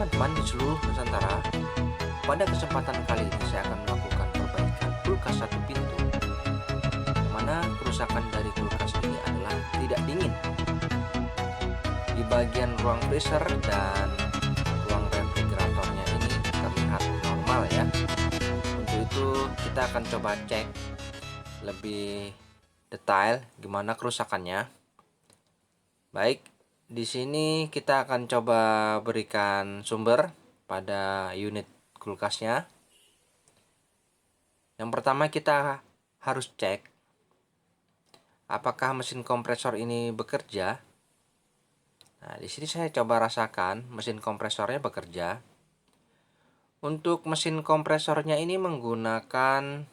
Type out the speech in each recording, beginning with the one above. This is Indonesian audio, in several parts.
teman-teman di seluruh Nusantara. Pada kesempatan kali ini saya akan melakukan perbaikan kulkas satu pintu, yang mana kerusakan dari kulkas ini adalah tidak dingin. Di bagian ruang freezer dan ruang refrigeratornya ini terlihat normal ya. Untuk itu kita akan coba cek lebih detail gimana kerusakannya. Baik, di sini kita akan coba berikan sumber pada unit kulkasnya. Yang pertama kita harus cek apakah mesin kompresor ini bekerja. Nah, di sini saya coba rasakan mesin kompresornya bekerja. Untuk mesin kompresornya ini menggunakan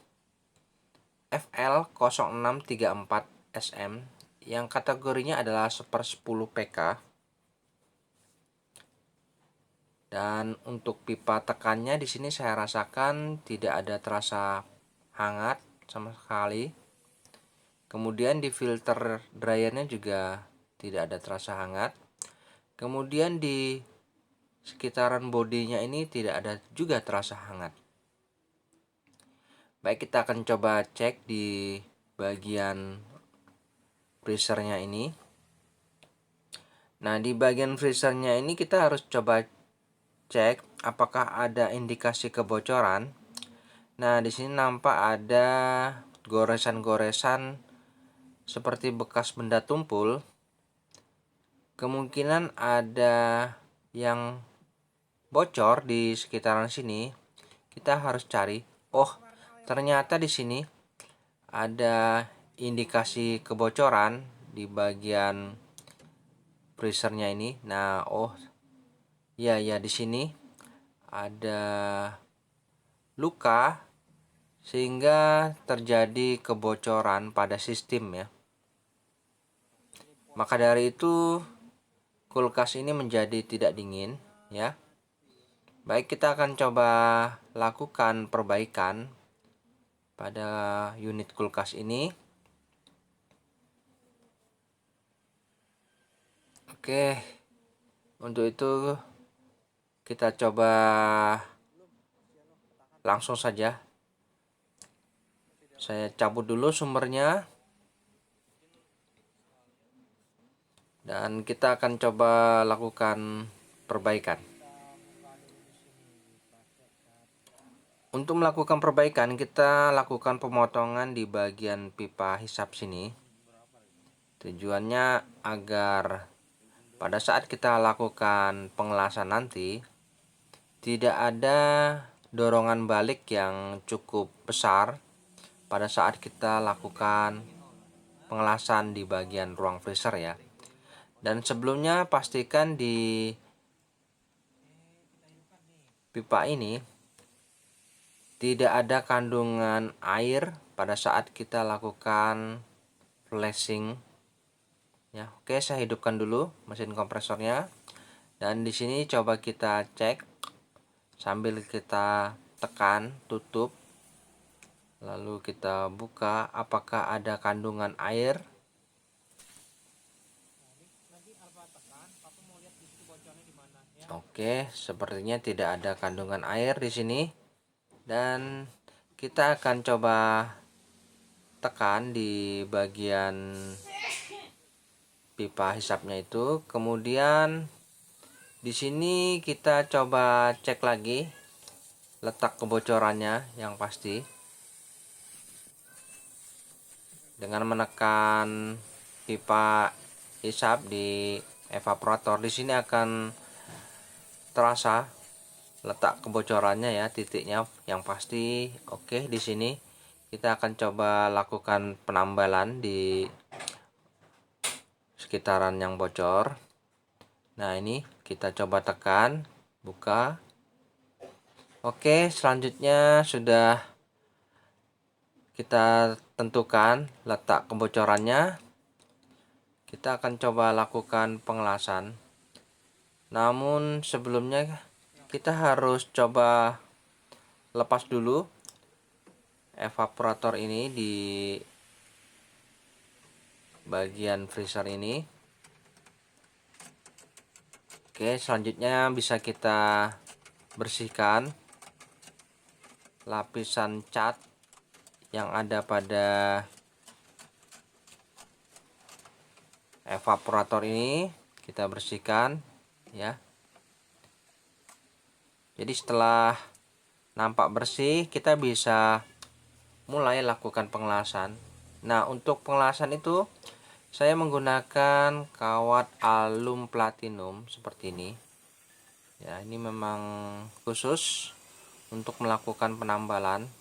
FL0634SM yang kategorinya adalah 1/10 PK. Dan untuk pipa tekannya di sini saya rasakan tidak ada terasa hangat sama sekali. Kemudian di filter dryernya juga tidak ada terasa hangat. Kemudian di sekitaran bodinya ini tidak ada juga terasa hangat. Baik, kita akan coba cek di bagian freezernya ini. Nah, di bagian freezernya ini kita harus coba cek apakah ada indikasi kebocoran. Nah, di sini nampak ada goresan-goresan seperti bekas benda tumpul. Kemungkinan ada yang bocor di sekitaran sini. Kita harus cari. Oh, ternyata di sini ada indikasi kebocoran di bagian freezernya ini. Nah, ya di sini ada luka sehingga terjadi kebocoran pada sistem ya. Maka dari itu kulkas ini menjadi tidak dingin ya. Baik, kita akan coba lakukan perbaikan pada unit kulkas ini. Oke, untuk itu kita coba langsung saja. Saya cabut dulu sumbernya. Dan kita akan coba lakukan perbaikan. Untuk melakukan perbaikan, kita lakukan pemotongan di bagian pipa hisap sini. Tujuannya agar pada saat kita lakukan pengelasan nanti, tidak ada dorongan balik yang cukup besar pada saat kita lakukan pengelasan di bagian ruang freezer ya. Dan sebelumnya pastikan di pipa ini tidak ada kandungan air pada saat kita lakukan flashing ya. Oke, saya hidupkan dulu mesin kompresornya. Dan di sini coba kita cek sambil kita tekan tutup. Lalu kita buka apakah ada kandungan air. Oke, sepertinya tidak ada kandungan air di sini. Dan kita akan coba tekan di bagian pipa hisapnya itu. Kemudian di sini kita coba cek lagi letak kebocorannya yang pasti dengan menekan pipa hisap di evaporator. Di sini akan terasa letak kebocorannya ya, titiknya yang pasti. Oke, di sini kita akan coba lakukan penambalan di sekitaran yang bocor. Nah, ini kita coba tekan, buka. Oke, selanjutnya sudah kita tentukan letak kebocorannya. Kita akan coba lakukan pengelasan. Namun sebelumnya kita harus coba lepas dulu evaporator ini di bagian freezer ini. Oke, Oke, selanjutnya bisa kita bersihkan lapisan cat yang ada pada evaporator ini. Kita bersihkan ya. Jadi setelah nampak bersih, kita bisa mulai lakukan pengelasan. Nah, untuk pengelasan itu saya menggunakan kawat alum platinum seperti ini. Ya, ini memang khusus untuk melakukan penambalan.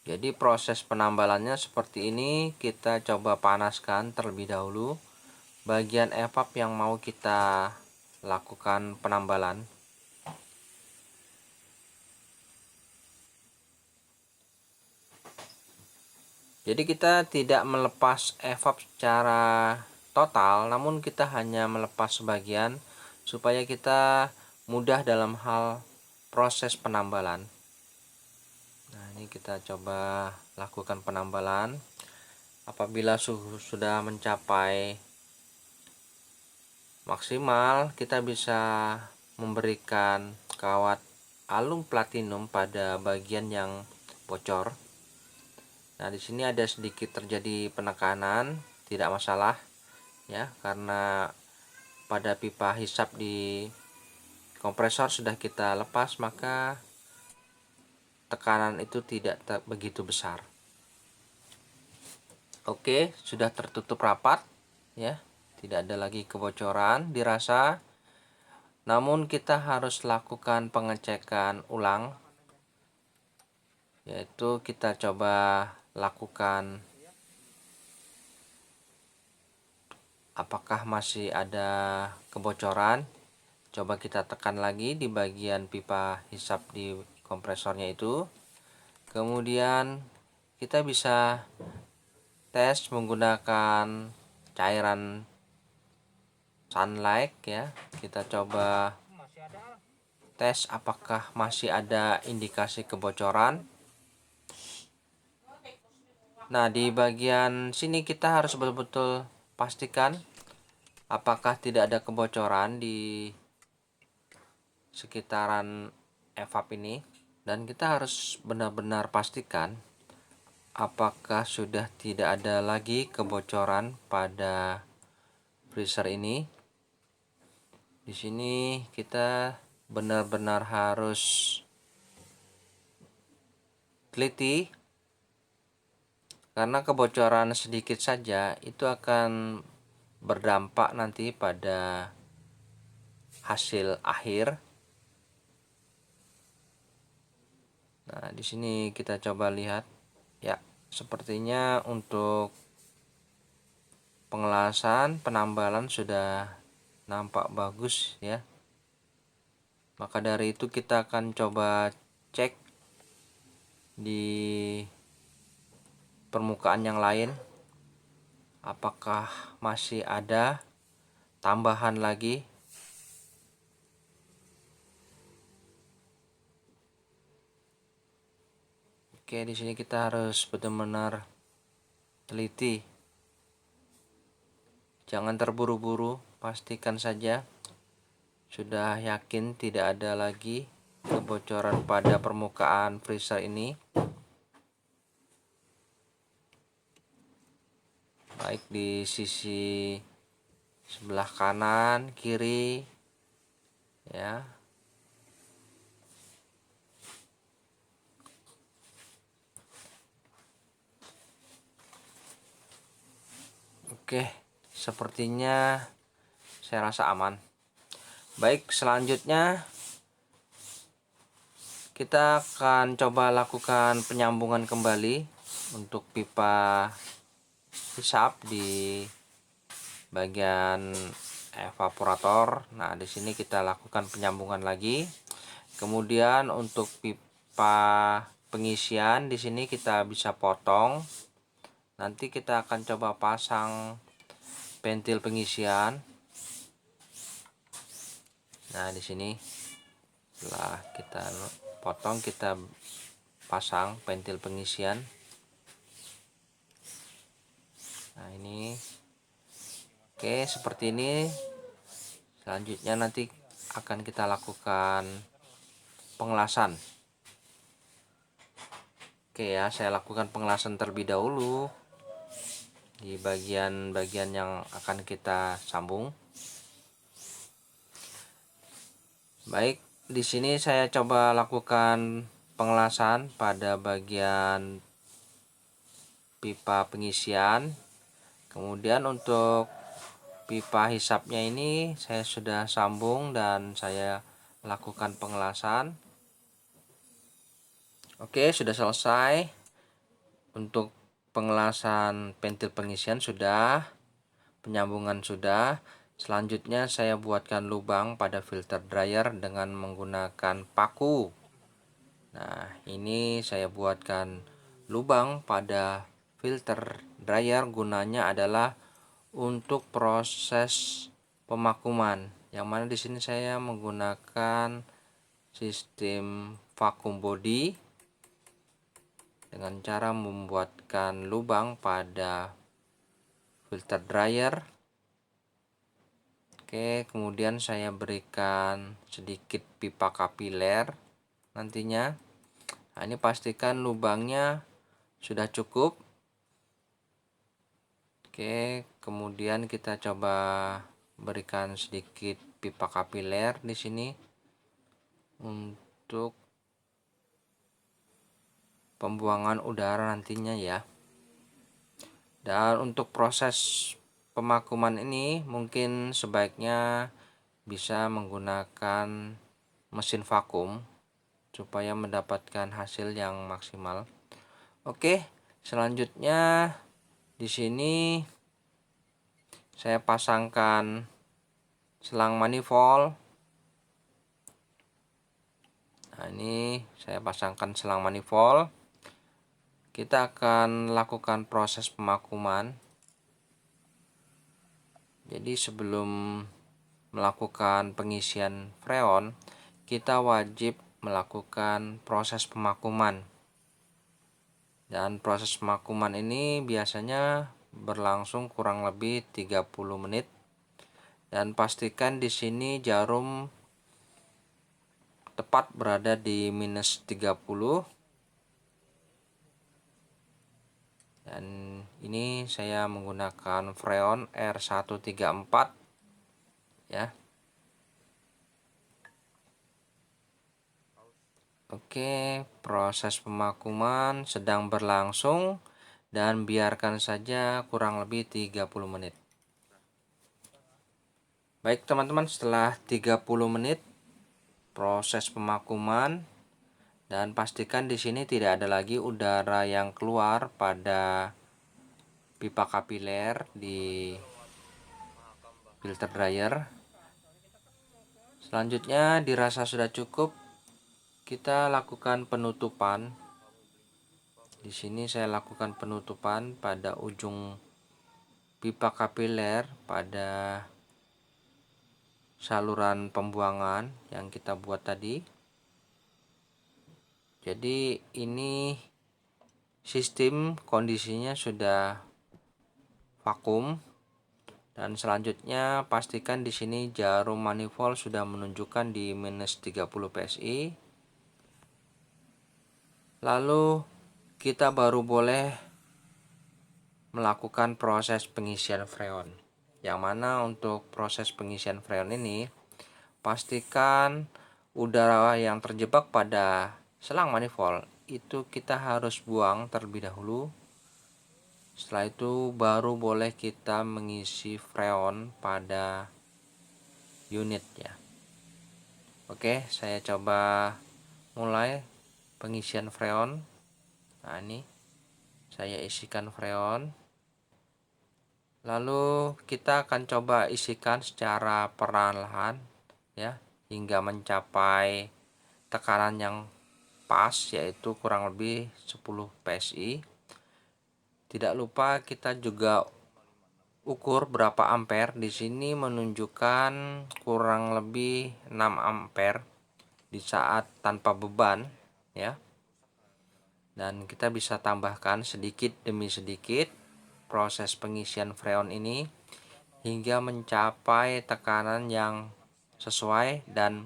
Jadi proses penambalannya seperti ini, kita coba panaskan terlebih dahulu bagian evap yang mau kita lakukan penambalan. Jadi kita tidak melepas evap secara total, namun kita hanya melepas sebagian supaya kita mudah dalam hal proses penambalan. Nah, ini kita coba lakukan penambalan. Apabila suhu sudah mencapai maksimal, kita bisa memberikan kawat alum platinum pada bagian yang bocor. Nah, di sini ada sedikit terjadi penekanan, tidak masalah ya, karena pada pipa hisap di kompresor sudah kita lepas, maka tekanan itu tidak begitu besar. Oke, sudah tertutup rapat ya. Tidak ada lagi kebocoran dirasa. Namun kita harus lakukan pengecekan ulang, yaitu kita coba lakukan apakah masih ada kebocoran. Coba kita tekan lagi di bagian pipa hisap di kompresornya itu. Kemudian kita bisa tes menggunakan cairan sunlight ya. Kita coba tes apakah masih ada indikasi kebocoran. Nah, di bagian sini kita harus betul-betul pastikan apakah tidak ada kebocoran di sekitaran evap ini, dan kita harus benar-benar pastikan apakah sudah tidak ada lagi kebocoran pada freezer ini. Di sini kita benar-benar harus teliti, karena kebocoran sedikit saja itu akan berdampak nanti pada hasil akhir. Nah, di sini kita coba lihat ya, sepertinya untuk pengelasan penambalan sudah nampak bagus ya. Maka dari itu kita akan coba cek di permukaan yang lain apakah masih ada tambahan lagi. Oke, di sini kita harus benar-benar teliti. Jangan terburu-buru, pastikan saja sudah yakin tidak ada lagi kebocoran pada permukaan freezer ini, baik di sisi sebelah kanan, kiri ya. Oke, sepertinya saya rasa aman. Baik, selanjutnya kita akan coba lakukan penyambungan kembali untuk pipa hisap di bagian evaporator. Nah, di sini kita lakukan penyambungan lagi. Kemudian untuk pipa pengisian di sini kita bisa potong. Nanti kita akan coba pasang pentil pengisian. Nah, di sini setelah kita potong, kita pasang pentil pengisian. Nah, ini Oke, seperti ini. Selanjutnya nanti akan kita lakukan pengelasan. Oke ya, saya lakukan pengelasan terlebih dahulu di bagian-bagian yang akan kita sambung. Baik, di sini saya coba lakukan pengelasan pada bagian pipa pengisian. Kemudian untuk pipa hisapnya ini saya sudah sambung dan saya lakukan pengelasan. Oke, sudah selesai. Untuk pengelasan ventil pengisian sudah, penyambungan sudah. Selanjutnya saya buatkan lubang pada filter dryer dengan menggunakan paku. Nah, ini saya buatkan lubang pada filter dryer, gunanya adalah untuk proses pemakuman. Yang mana di sini saya menggunakan sistem vacuum body dengan cara membuatkan lubang pada filter dryer. Oke, kemudian saya berikan sedikit pipa kapiler nantinya. Nah, ini pastikan lubangnya sudah cukup. Oke, kemudian kita coba berikan sedikit pipa kapiler di sini untuk pembuangan udara nantinya ya. Dan untuk proses pemakuman ini mungkin sebaiknya bisa menggunakan mesin vakum supaya mendapatkan hasil yang maksimal. Oke, selanjutnya di sini saya pasangkan selang manifold. Nah, ini saya pasangkan selang manifold. Kita akan lakukan proses pemakuman. Jadi sebelum melakukan pengisian freon, kita wajib melakukan proses pemakuman. Dan proses pemakuman ini biasanya berlangsung kurang lebih 30 menit. Dan pastikan di sini jarum tepat berada di minus 30. Dan ini saya menggunakan freon R134 ya. Oke, proses pemakuman sedang berlangsung dan biarkan saja kurang lebih 30 menit. Baik teman-teman, setelah 30 menit proses pemakuman, dan pastikan di sini tidak ada lagi udara yang keluar pada pipa kapiler di filter dryer. Selanjutnya dirasa sudah cukup, kita lakukan penutupan. Di sini saya lakukan penutupan pada ujung pipa kapiler pada saluran pembuangan yang kita buat tadi. Jadi ini sistem kondisinya sudah vakum. Dan selanjutnya pastikan di sini jarum manifold sudah menunjukkan di minus 30 psi. Lalu kita baru boleh melakukan proses pengisian freon. Yang mana untuk proses pengisian freon ini, pastikan udara yang terjebak pada selang manifold itu kita harus buang terlebih dahulu. Setelah itu baru boleh kita mengisi freon pada unit ya. Oke, saya coba mulai pengisian freon. Nah, ini saya isikan freon. Lalu kita akan coba isikan secara perlahan ya, hingga mencapai tekanan yang pas, yaitu kurang lebih 10 psi. Tidak lupa kita juga ukur berapa ampere. Di sini menunjukkan kurang lebih 6 ampere di saat tanpa beban ya. Dan kita bisa tambahkan sedikit demi sedikit proses pengisian freon ini hingga mencapai tekanan yang sesuai dan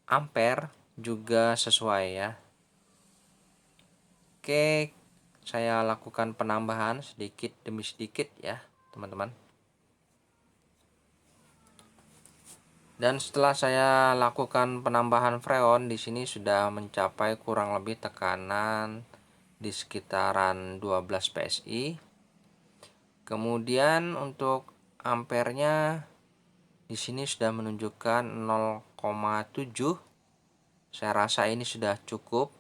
ampere juga sesuai ya. Oke, saya lakukan penambahan sedikit demi sedikit ya teman-teman. Dan setelah saya lakukan penambahan freon, di sini sudah mencapai kurang lebih tekanan di sekitaran 12 PSI. Kemudian untuk ampernya di sini sudah menunjukkan 0,7. Saya rasa ini sudah cukup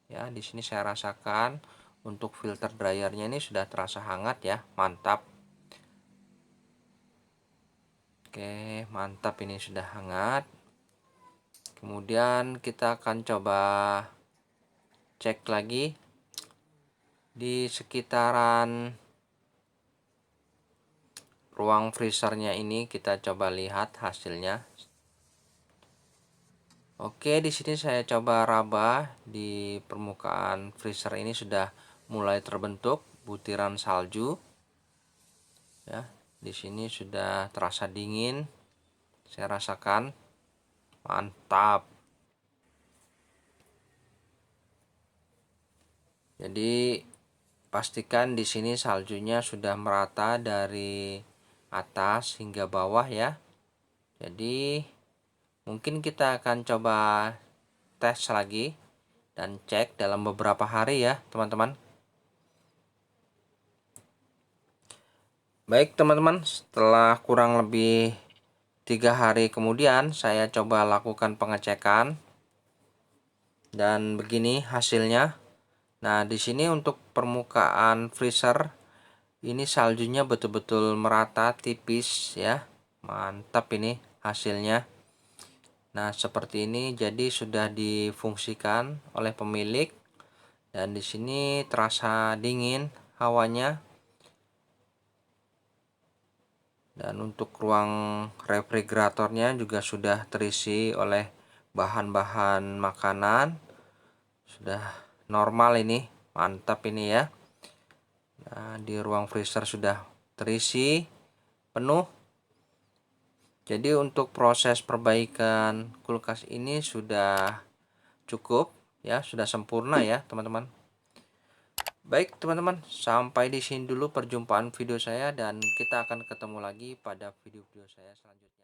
ya. Di sini saya rasakan untuk filter dryernya ini sudah terasa hangat ya, mantap. Oke, mantap, ini sudah hangat. Kemudian kita akan coba cek lagi di sekitaran ruang freezernya ini, kita coba lihat hasilnya. Oke, di sini saya coba raba di permukaan freezer ini sudah mulai terbentuk butiran salju. Ya, di sini sudah terasa dingin. Saya rasakan mantap. Jadi pastikan di sini saljunya sudah merata dari atas hingga bawah ya. Jadi mungkin kita akan coba tes lagi dan cek dalam beberapa hari ya teman-teman. Baik teman-teman, setelah kurang lebih 3 hari kemudian saya coba lakukan pengecekan dan begini hasilnya. Nah, di sini untuk permukaan freezer ini saljunya betul-betul merata tipis ya. Mantap ini hasilnya. Nah, seperti ini jadi sudah difungsikan oleh pemilik dan di sini terasa dingin hawanya. Dan untuk ruang refrigeratornya juga sudah terisi oleh bahan-bahan makanan. Sudah normal ini, mantap ini ya. Nah, di ruang freezer sudah terisi penuh. Jadi untuk proses perbaikan kulkas ini sudah cukup ya, sudah sempurna ya teman-teman. Baik teman-teman, sampai di sini dulu perjumpaan video saya dan kita akan ketemu lagi pada video-video saya selanjutnya.